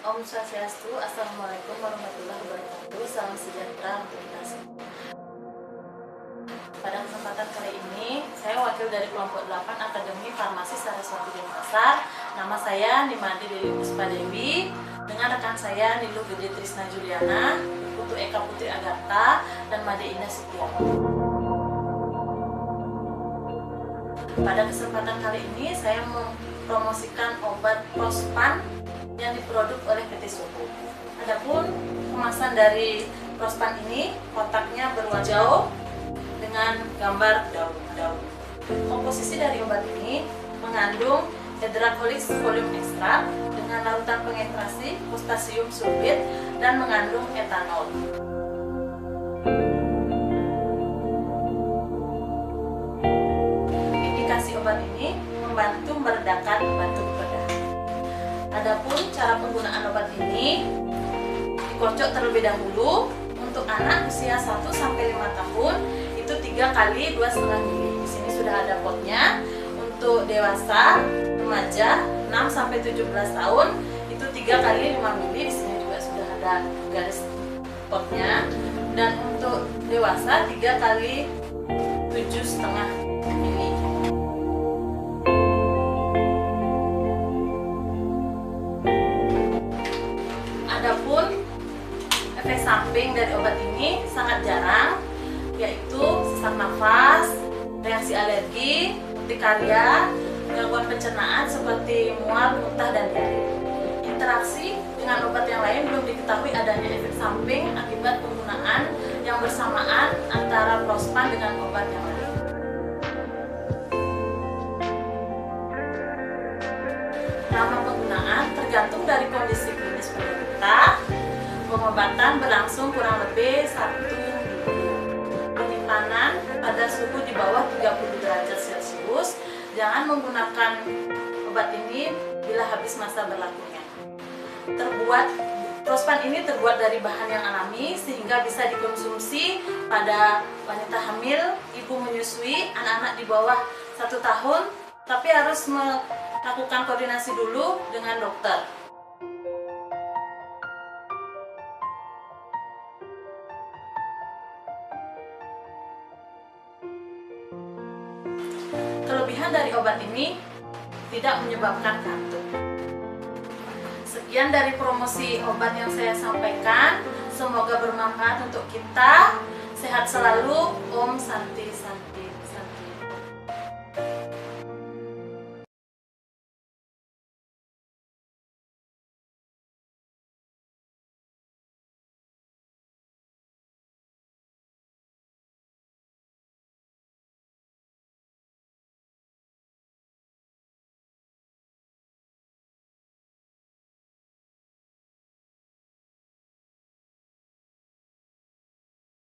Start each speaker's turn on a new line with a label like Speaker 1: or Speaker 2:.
Speaker 1: Om Swastiastu, Assalamualaikum warahmatullahi wabarakatuh. Salam sejahtera untuk kita semua. Pada kesempatan kali ini, saya wakil dari kelompok 8 Akademi Farmasi Saraswati Denpasar. Nama saya Nimadi Dewi Puspa Dewi, dengan rekan saya Niluh Gede Trisna Juliana, Putu Eka Putri Agatha, dan Made Indah Setiawan. Pada kesempatan kali ini, saya mempromosikan obat Prospan yang diproduk oleh PT Suhu. Adapun kemasan dari Prospan ini, kotaknya berwarna hijau dengan gambar daun-daun. Komposisi dari obat ini mengandung Hedracolis folium extract dengan larutan pengentrasi Postasium sulfit dan mengandung etanol. Indikasi obat ini membantu meredakan batuk bedah. Adapun cara penggunaan obat ini, dikocok terlebih dahulu. Untuk anak usia 1-5 tahun itu 3 kali 2,5 ml. Di sini sudah ada potnya. Untuk dewasa remaja 6-17 tahun itu 3 kali 5 ml. Di sini juga sudah ada garis potnya. Dan untuk dewasa 3 kali 7,5 ml. Adapun efek samping dari obat ini sangat jarang, yaitu sesak nafas, reaksi alergi, urtikaria, gangguan pencernaan seperti mual, muntah, dan diare. Interaksi dengan obat yang lain belum diketahui adanya efek samping akibat penggunaan yang bersamaan antara Prospan dengan obat yang lain. Lama penggunaan tergantung dari kondisi klinis penderita. Pengobatan berlangsung kurang lebih 1 minggu. Penyimpanan pada suhu di bawah 30 derajat Celcius. Jangan menggunakan obat ini bila habis masa berlakunya. Prospan ini terbuat dari bahan yang alami sehingga bisa dikonsumsi pada wanita hamil, ibu menyusui, anak-anak di bawah 1 tahun, tapi harus melakukan koordinasi dulu dengan dokter. Kelebihan dari obat ini tidak menyebabkan kantuk. Sekian dari promosi obat yang saya sampaikan. Semoga bermanfaat untuk kita. Sehat selalu. Om Santi